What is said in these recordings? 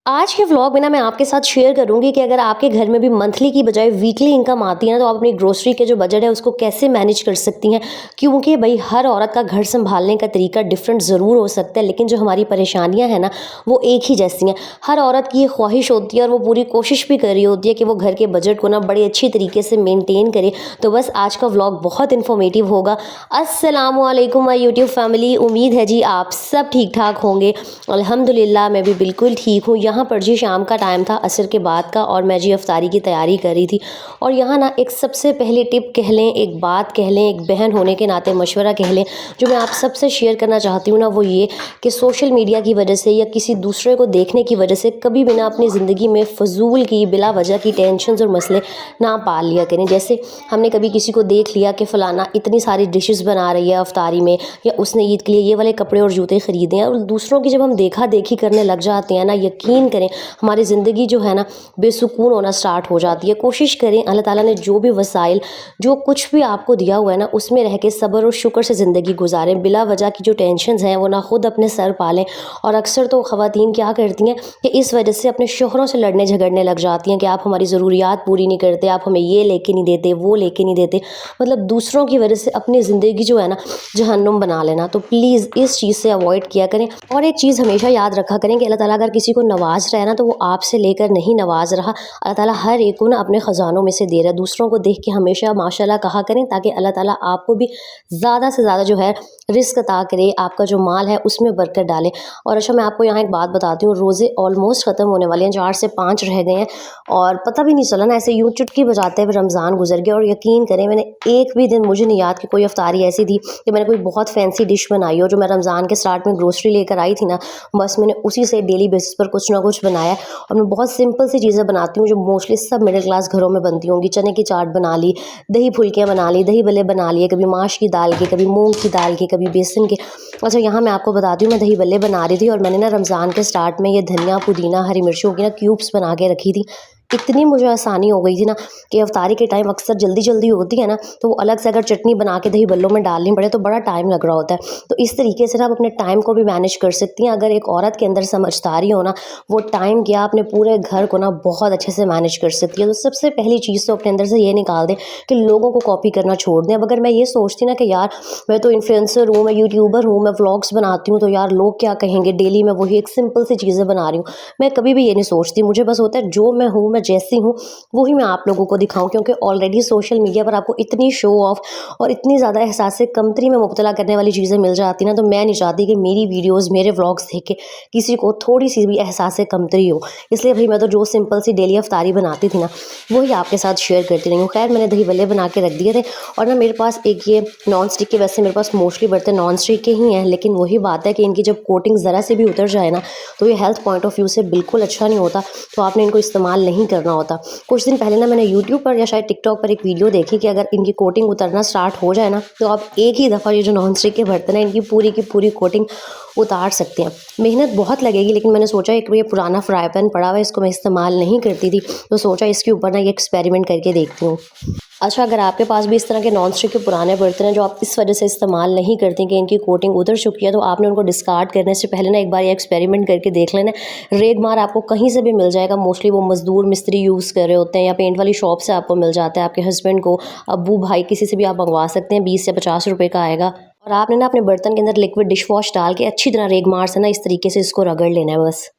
आज के व्लॉग में ना मैं आपके साथ शेयर करूंगी कि अगर आपके घर में भी मंथली की बजाय वीकली इनकम आती है ना तो आप अपनी ग्रोसरी के जो बजट है उसको कैसे मैनेज कर सकती हैं। क्योंकि भाई हर औरत का घर संभालने का तरीका डिफरेंट ज़रूर हो सकता है, लेकिन जो हमारी परेशानियां हैं ना वो एक ही जैसी हैं। हर औरत की ये ख्वाहिश होती है और वो पूरी कोशिश भी कर रही होती है कि वो घर के बजट को ना बड़े अच्छी तरीके से मेनटेन करे। तो बस आज का व्लॉग बहुत इन्फॉर्मेटिव होगा। अस्सलामुअलैकुम माय यूट्यूब फैमिली, उम्मीद है जी आप सब ठीक ठाक होंगे। अल्हम्दुलिल्लाह मैं भी बिल्कुल ठीक हूँ। यहाँ पर जी शाम का टाइम था, असर के बाद का, और मैं जी इफ्तारी की तैयारी कर रही थी। और यहाँ ना एक सबसे पहली टिप कह लें, एक बात कह लें, एक बहन होने के नाते मशवरा कह लें जो मैं आप सबसे शेयर करना चाहती हूँ ना, वो ये कि सोशल मीडिया की वजह से या किसी दूसरे को देखने की वजह से कभी भी ना अपनी ज़िंदगी में फजूल की बिला वजह की टेंशन और मसले ना पाल लिया करें। जैसे हमने कभी किसी को देख लिया कि फ़लाना इतनी सारी डिशेस बना रही है इफ्तारी में, या उसने ईद के लिए ये वाले कपड़े और जूते ख़रीदे हैं, और दूसरों की जब हम देखा देखी करने लग जाते हैं ना, यकीन करें हमारी ज़िंदगी जो है ना बेसुकून होना स्टार्ट हो जाती है। कोशिश करें अल्लाह ताला ने जो भी वसाइल, जो कुछ भी आपको दिया हुआ है ना, उसमें रह के सब्र और शुक्र से ज़िंदगी गुजारें। बिला वजह की जो टेंशन हैं वो ना खुद अपने सर पालें। और अक्सर तो ख़वातीन क्या करती हैं कि इस वजह से अपने शोहरों से लड़ने झगड़ने लग जाती हैं कि आप हमारी ज़रूरियात पूरी नहीं करते, आप हमें ये लेके नहीं देते, वो लेके नहीं देते। मतलब दूसरों की वजह से अपनी ज़िंदगी जो है ना जहन्नुम बना लेना। तो प्लीज़ इस चीज़ से अवॉइड किया करें। और एक चीज़ हमेशा याद रखा करें कि अल्लाह ताला अगर किसी को नवाज रहा है ना तो वो आपसे लेकर नहीं नवाज रहा। अल्लाह ताला हर एक को ना अपने ख़जानों में से दे रहा है। दूसरों को देख के हमेशा माशाल्लाह कहा करें, ताकि अल्लाह ताला आपको भी ज़्यादा से ज़्यादा जो है रिस्क अता करे, आपका जो माल है उसमें बरकत डाले। और अच्छा मैं आपको यहाँ एक बात बताती हूँ, रोज़े ऑलमोस्ट ख़त्म होने वाले हैं, 4 से 5 रह गए हैं और पता भी नहीं चला ना, ऐसे यूँ चुटकी बजाते हुए रमज़ान गुजर गया। और यकीन करें मैंने एक भी दिन, मुझे नहीं याद कि कोई इफ्तारी ऐसी थी कि मैंने कोई बहुत फैंसी डिश बनाई हो। जो मैं रमज़ान के स्टार्ट में ग्रोसरी लेकर आई थी ना, बस मैंने उसी से डेली बेसिस पर कुछ ना कुछ बनाया। और मैं बहुत सिंपल सी चीज़ें बनाती हूँ जो मोस्टली सब मिडिल क्लास घरों में बनती होंगी। चने की चाट बना ली, दही फुल्कियाँ बना ली, दही बल्ले बना लिए, कभी माश की दाल के, कभी मूंग की दाल के, कभी बेसन के। अच्छा यहाँ मैं आपको बताती हूँ, मैं दही बल्ले बना रही थी और मैंने ना रमज़ान के स्टार्ट में ये धनिया पुदीना हरी मिर्चों की ना क्यूब्स बना के रखी थी। इतनी मुझे आसानी हो गई थी ना कि इफ्तारी के टाइम अक्सर जल्दी जल्दी होती है ना, तो वो अलग से अगर चटनी बना के दही बल्लों में डालनी पड़े तो बड़ा टाइम लग रहा होता है। तो इस तरीके से ना आप अपने टाइम को भी मैनेज कर सकती हैं। अगर एक औरत के अंदर समझदारी हो ना, वो टाइम क्या अपने पूरे घर को ना बहुत अच्छे से मैनेज कर सकती है। तो सबसे पहली चीज़ तो अपने अंदर से ये निकाल दें कि लोगों को कॉपी करना छोड़ दें। अब अगर मैं ये सोचती ना कि यार मैं तो इन्फ्लुएंसर हूँ, मैं यूट्यूबर हूँ, मैं व्लॉग्स बनाती हूँ, तो यार लोग क्या कहेंगे, डेली मैं वही एक सिंपल सी चीज़ें बना रही हूँ, मैं कभी भी ये नहीं सोचती। मुझे बस होता है जो मैं हूँ, मैं जैसी हूँ वही मैं आप लोगों को दिखाऊं। क्योंकि ऑलरेडी सोशल मीडिया पर आपको इतनी शो ऑफ और इतनी ज़्यादा एहसास कमतरी में मुब्तला करने वाली चीज़ें मिल जाती ना, तो मैं नहीं चाहती कि मेरी वीडियोस, मेरे व्लॉग्स देख के किसी को थोड़ी सी भी एहसास कमतरी हो। इसलिए भाई मैं तो जो सिंपल सी डेली अफ्तारी बनाती थी ना वही आपके साथ शेयर करती रही हूँ। खैर मैंने दही बल्ले बना के रख दिए थे। और ना मेरे पास एक ये नॉन स्टिक के, वैसे मेरे पास मोस्टली बर्तन नॉन स्टिक के ही हैं, लेकिन वही बात है कि इनकी जब कोटिंग ज़रा से भी उतर जाए ना तो ये हेल्थ पॉइंट ऑफ व्यू से बिल्कुल अच्छा नहीं होता। तो आपने इनको इस्तेमाल नहीं करना होता। कुछ दिन पहले ना मैंने यूट्यूब पर या शायद टिकटॉक पर एक वीडियो देखी कि अगर इनकी कोटिंग उतरना स्टार्ट हो जाए ना तो आप एक ही दफ़ा ये जो नॉन स्टिक के बर्तन हैं इनकी पूरी की पूरी कोटिंग उतार सकते हैं। मेहनत बहुत लगेगी, लेकिन मैंने सोचा एक ये पुराना फ्राई पैन पड़ा हुआ है, इसको मैं इस्तेमाल नहीं करती थी, तो सोचा इसके ऊपर ना ये एक्सपेरिमेंट करके देखती हूँ। अच्छा अगर आपके पास भी इस तरह के नॉन स्टिक के पुराने बर्तन हैं जो आप इस वजह से इस्तेमाल नहीं करते कि इनकी कोटिंग उतर चुकी है, तो आपने उनको डिस्कार्ड करने से पहले ना एक बार ये एक्सपेरिमेंट करके देख लेना। रेगमार आपको कहीं से भी मिल जाएगा, मोस्टली वो मजदूर मिस्त्री यूज़ कर रहे होते हैं, या पेंट वाली शॉप से आपको मिल जाता है। आपके हस्बैंड को, अब्बू, भाई, किसी से भी आप मंगवा सकते हैं, 20 से 50 रुपये का आएगा। और आपने ना अपने बर्तन के अंदर लिक्विड डिश वॉश डाल के अच्छी तरह रेगमार से ना इस तरीके से इसको रगड़ लेना है बस।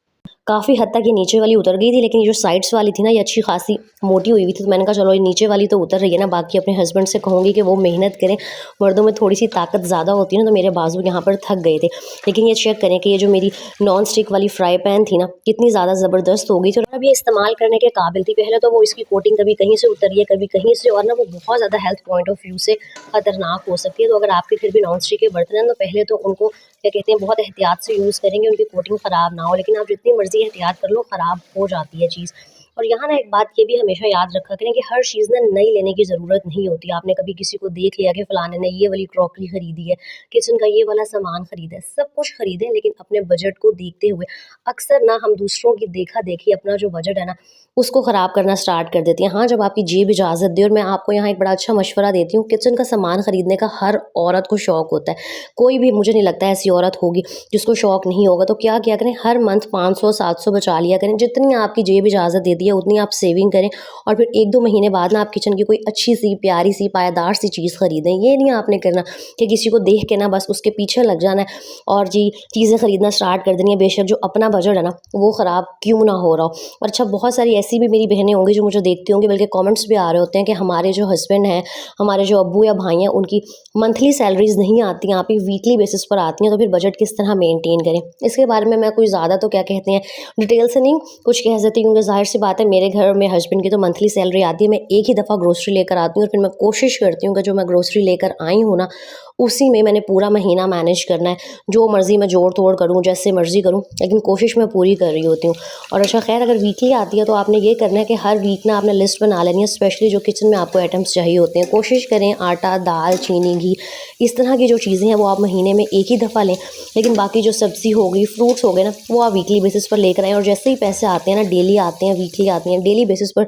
काफ़ी हद तक ये नीचे वाली उतर गई थी, लेकिन ये जो साइड्स वाली थी ना ये अच्छी खासी मोटी हुई थी। तो मैंने कहा चलो ये नीचे वाली तो उतर रही है ना, बाकी अपने हस्बैंड से कहूँगी कि वो मेहनत करें। मर्दों में थोड़ी सी ताकत ज़्यादा होती है ना, तो मेरे बाजू यहाँ पर थक गए थे। लेकिन ये चेक करें कि ये जो मेरी नॉन स्टिक वाली फ्राई पैन थी ना कितनी ज़्यादा ज़बरदस्त हो गई थी, और अब ये इस्तेमाल करने के काबिल थी। पहले तो वो इसकी कोटिंग कभी कहीं से उतरी है, कभी कहीं से, और ना वो बहुत ज़्यादा हेल्थ पॉइंट ऑफ व्यू से ख़तरनाक हो सकती है। तो अगर आपके घर भी नॉन स्टिक के बर्तन हैं तो पहले तो उनको क्या कहते हैं बहुत एहतियात से यूज़ करेंगे, उनकी कोटिंग ख़राब ना हो। लेकिन आप जितनी मर्ज़ी एहतियात कर लो, ख़राब हो जाती है चीज़। और यहाँ ना एक बात ये भी हमेशा याद रखा करें कि हर चीज़ ना नई लेने की ज़रूरत नहीं होती। आपने कभी किसी को देख लिया कि फलाने ने ये वाली क्रॉकरी खरीदी है, किचन का ये वाला सामान खरीदा है, सब कुछ खरीदें लेकिन अपने बजट को देखते हुए। अक्सर ना हम दूसरों की देखा-देखी अपना जो बजट है ना, उसको ख़राब करना स्टार्ट कर देती हैं। हाँ, जब आपकी जेब इजाज़त दे, और मैं आपको यहाँ एक बड़ा अच्छा मशवरा देती हूँ, किचन का सामान खरीदने का हर औरत को शौक होता है। कोई भी मुझे नहीं लगता ऐसी औरत होगी जिसको शौक नहीं होगा। तो क्या किया करें, हर मंथ 500-700 बचा लिया करें। जितनी आपकी जेब इजाज़त देती है उतनी आप सेविंग करें, और फिर 1-2 महीने बाद ना आप किचन की कोई अच्छी-सी, प्यारी-सी, पायदार सी चीज़ खरीदें। ये नहीं आपने करना कि किसी को देख के ना बस उसके पीछे लग जाना है और जी चीज़ें खरीदना स्टार्ट कर देनी है, बेशक जो अपना बजट है ना वो ख़राब क्यों ना हो रहा हो। और अच्छा, बहुत सारी ऐसी भी मेरी बहनें होंगी जो मुझे देखती होंगी, बल्कि कमेंट्स भी आ रहे होते हैं कि हमारे जो हस्बैंड हैं, हमारे जो अब्बू या भाई हैं, उनकी मंथली सैलरीज़ नहीं आती हैं, आप ही वीकली बेसिस पर आती हैं, तो फिर बजट किस तरह मेंटेन करें। इसके बारे में मैं कोई ज़्यादा तो क्या कहते हैं डिटेल से नहीं कुछ कह सकती, क्योंकि ज़ाहिर-सी बात है मेरे घर में हस्बैंड की तो मंथली सैलरी आती है। मैं एक ही दफ़ा ग्रोसरी लेकर आती हूँ और फिर मैं कोशिश करती हूँ कि जो मैं ग्रोसरी लेकर आई हूँ ना, उसी में मैंने पूरा महीना मैनेज करना है। जो मर्ज़ी मैं जोड़-तोड़ करूँ, जैसे मर्ज़ी करूँ, लेकिन कोशिश मैं पूरी कर रही होती हूँ। और अच्छा ख़ैर, अगर वीकली आती है तो आपने ये करना है कि हर वीक ना आपने लिस्ट बना लेनी है, स्पेशली जो किचन में आपको आइटम्स चाहिए होते हैं। कोशिश करें आटा, दाल, चीनी, घी, इस तरह की जो चीज़ें हैं वो आप महीने में एक ही दफ़ा लें। लेकिन बाकी जो सब्ज़ी हो गई, फ्रूट्स हो गए ना, वो आप वीकली बेसिस पर लेकर आएँ। और जैसे ही पैसे आते हैं ना, डेली आते हैं, वीकली आते हैं, डेली बेसिस पर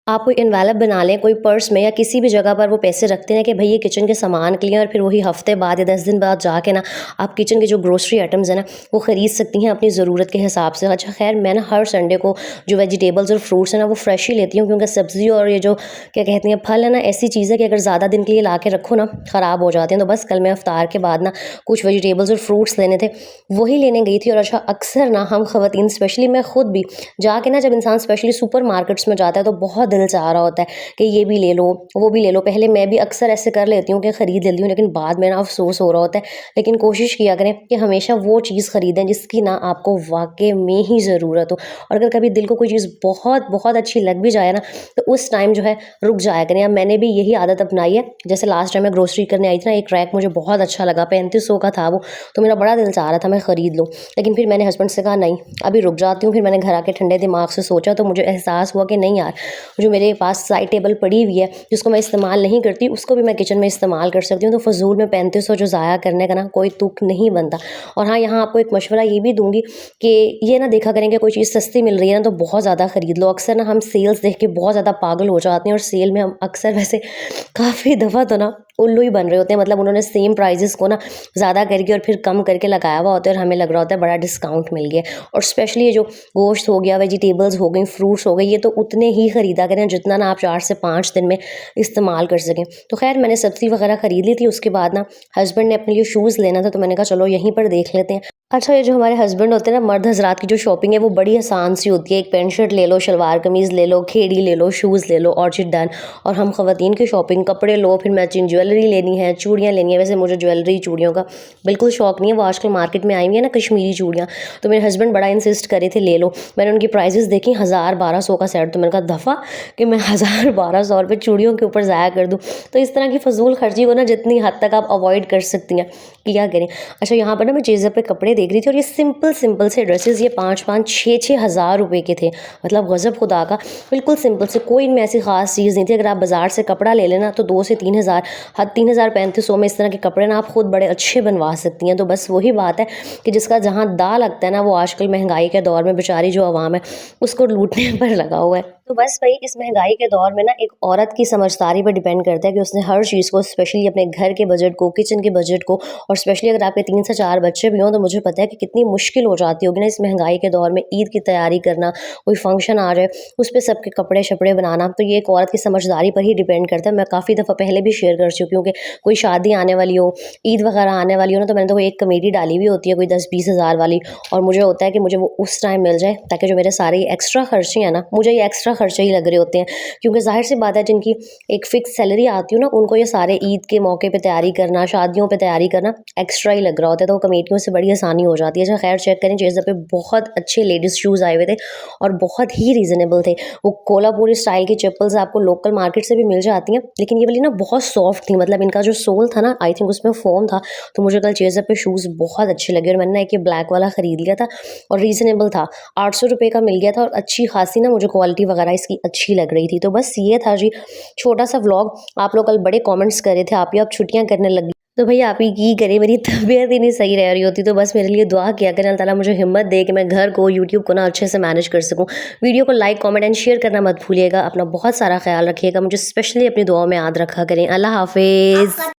आप कोई एनवेलप बना लें, कोई पर्स में या किसी भी जगह पर वो पैसे रखते हैं कि भई ये किचन के सामान के लिए, और फिर वही हफ़्ते बाद या 10 दिन बाद जाके ना आप किचन के जो ग्रोसरी आइटम्स हैं ना वो ख़रीद सकती हैं अपनी ज़रूरत के हिसाब से। अच्छा ख़ैर, मैं ना हर संडे को जो वेजिटेबल्स और फ्रूट्स हैं ना वो फ्रेश ही लेती हूँ, क्योंकि सब्ज़ी और ये जो क्या कहते हैं फल है ना, ऐसी चीज़ है कि अगर ज़्यादा दिन के लिए ला के रखो ना ख़राब हो जाते हैं। तो बस कल मैं इफ्तार के बाद ना कुछ वेजिटेबल्स और फ्रूट्स लेने थे, वही लेने गई थी। और अच्छा, अक्सर ना हम ख़वातीन, स्पेशली मैं खुद भी जाके ना, जब इंसान स्पेशली सुपर मार्केट्स में जाता है तो बहुत दिल चाह रहा होता है कि ये भी ले लो, वो भी ले लो। पहले मैं भी अक्सर ऐसे कर लेती हूँ कि ख़रीद लेती हूँ, लेकिन बाद में ना अफ़सोस हो रहा होता है। लेकिन कोशिश किया करें कि हमेशा वो चीज़ ख़रीदें जिसकी ना आपको वाक़ई में ही ज़रूरत हो। और अगर कभी दिल को कोई चीज़ बहुत बहुत अच्छी लग भी जाए ना, तो उस टाइम जो है रुक जाया करें। अब मैंने भी यही आदत अपनाई है। जैसे लास्ट टाइम मैं ग्रोसरी करने आई थी ना, एक रैक मुझे बहुत अच्छा लगा, 3500 का था वो, तो मेरा बड़ा दिल चाह रहा था मैं ख़रीद लूँ। लेकिन फिर मैंने हस्बैंड से कहा नहीं, अभी रुक जाती हूँ। फिर मैंने घर आके ठंडे दिमाग से सोचा, तो मुझे एहसास हुआ कि नहीं यार, जो मेरे पास साइड टेबल पड़ी हुई है जिसको मैं इस्तेमाल नहीं करती, उसको भी मैं किचन में इस्तेमाल कर सकती हूँ। तो फ़ज़ूल में 3500 जो ज़ाया करने का ना कोई तुक नहीं बनता। और हाँ, यहाँ आपको एक मशवरा ये भी दूँगी कि ये ना देखा करें कि कोई चीज़ सस्ती मिल रही है ना तो बहुत ज़्यादा ख़रीद लो। अक्सर ना हम सेल्स देख के बहुत ज़्यादा पागल हो जाते हैं, और सेल में हम अक्सर वैसे काफ़ी दफ़ा तो ना उल्लू ही बन रहे होते हैं। मतलब उन्होंने सेम प्राइजेस को ना ज़्यादा करके और फिर कम करके लगाया हुआ होता है, और हमें लग रहा होता है बड़ा डिस्काउंट मिल गया। और स्पेशली ये जो गोश्त हो गया, वेजिटेबल्स हो गई, फ्रूट्स हो गए, ये तो उतने ही ख़रीदा करें जितना ना आप 4 से 5 दिन में इस्तेमाल कर सकें। तो खैर, मैंने सब्ज़ी वगैरह ख़रीद ली थी। उसके बाद ना हस्बैंड ने अपने लिए शूज़ लेना था, तो मैंने कहा चलो यहीं पर देख लेते हैं। अच्छा, ये जो हमारे हस्बैंड होते हैं ना, मर्द हज़रात की जो शॉपिंग है वो बड़ी आसान सी होती है। एक पैंट शर्ट ले लो, शलवार कमीज़ ले लो, खेड़ी ले लो, शूज़ ले लो, और चीज़ डन। और हम ख़वातीन की शॉपिंग, कपड़े लो, फिर मैचिंग ज्वेलरी लेनी है, चूड़ियाँ लेनी है। वैसे मुझे ज्वेलरी, चूड़ियों का बिल्कुल शौक नहीं है। वो आजकल मार्केट में आई हुई है ना कश्मीरी चूड़ियाँ, तो मेरे हस्बैंड बड़ा इंसिस्ट करे थे ले लो। मैंने उनकी प्राइसेस देखी, 1000-1200 का सेट, तो मैंने कहा दफ़ा कि मैं 1000-1200 रुपये चूड़ियों के ऊपर ज़ाया कर दूँ। तो इस तरह की फ़ज़ूल खर्ची को ना जितनी हद तक आप अवॉइड कर सकती हैं, किया करें। अच्छा, यहाँ पर ना मैं चीज़ पे कपड़े देख रही थी, और ये सिंपल से ड्रेसेस, ये 5-5, 6-6 हज़ार रुपए के थे। मतलब गज़ब खुदा का, बिल्कुल सिंपल से, कोई इनमें ऐसी ख़ास चीज़ नहीं थी। अगर आप बाज़ार से कपड़ा ले लेना तो 2 से 3 हज़ार, हद 3,000-3,500 में इस तरह के कपड़े ना आप खुद बड़े अच्छे बनवा सकती हैं। तो बस वही बात है कि जिसका जहाँ दाँव लगता है ना, वो आजकल महंगाई के दौर में बेचारी जो आवाम है उसको लूटने पर लगा हुआ है। तो बस भाई, इस महंगाई के दौर में ना एक औरत की समझदारी पर डिपेंड करता है कि उसने हर चीज़ को, स्पेशली अपने घर के बजट को, किचन के बजट को, और स्पेशली अगर आपके 3 से 4 बच्चे भी हों, तो मुझे पता है कि कितनी मुश्किल हो जाती होगी ना इस महंगाई के दौर में ईद की तैयारी करना, कोई फंक्शन आ जाए उस पे सबके कपड़े शपड़े बनाना। तो ये एक औरत की समझदारी पर ही डिपेंड करता है। मैं काफ़ी दफ़ा पहले भी शेयर कर चुकी हूँ कि कोई शादी आने वाली हो, ईद वगैरह आने वाली हो ना, तो मैंने तो कोई एक कमेटी डाली हुई होती है, कोई 10-20 हज़ार वाली, और मुझे होता है कि मुझे वो उस टाइम मिल जाए, ताकि जो मेरे सारे एक्स्ट्रा खर्चे हैं ना, मुझे ये एक्स्ट्रा खर्चे ही लग रहे होते हैं। क्योंकि ज़ाहिर सी बात है, जिनकी एक फ़िक्स सैलरी आती हो ना, उनको ये सारे ईद के मौके पे तैयारी करना, शादियों पे तैयारी करना एक्स्ट्रा ही लग रहा होता है। तो कमेटियों से बड़ी आसान परेशानी हो जाती है। अच्छा खैर चेक करें चेज़र पे बहुत अच्छे लेडीज़ शूज़ आए हुए थे और बहुत ही रीज़नेबल थे। वो कोल्हापुरी स्टाइल की चप्पल्स आपको लोकल मार्केट से भी मिल जाती हैं, लेकिन ये वाली ना बहुत सॉफ्ट थी, मतलब इनका जो सोल था ना आई थिंक उसमें फ़ोम था। तो मुझे कल चेज़र पे शूज़ बहुत अच्छे लगे और मैंने ना एक ये ब्लैक वाला ख़रीद लिया था और रीज़नेबल था, 800 रुपये का मिल गया था और अच्छी खासी ना मुझे क्वालिटी वगैरह इसकी अच्छी लग रही थी। तो बस ये था जी छोटा-सा व्लॉग। आप लोग कल बड़े कमेंट्स कर रहे थे, आप ही अब छुट्टियाँ करने लगी। तो भैया आप ही की करें, मेरी तबीयत ही नहीं सही रह रही होती, तो बस मेरे लिए दुआ किया करें, अल्लाह ताला मुझे हिम्मत दे कि मैं घर को, यूट्यूब को ना अच्छे से मैनेज कर सकूँ। वीडियो को लाइक, कमेंट एंड शेयर करना मत भूलिएगा। अपना बहुत सारा ख्याल रखिएगा। मुझे स्पेशली अपनी दुआओं में याद रखा करें। अल्लाह हाफ़िज़।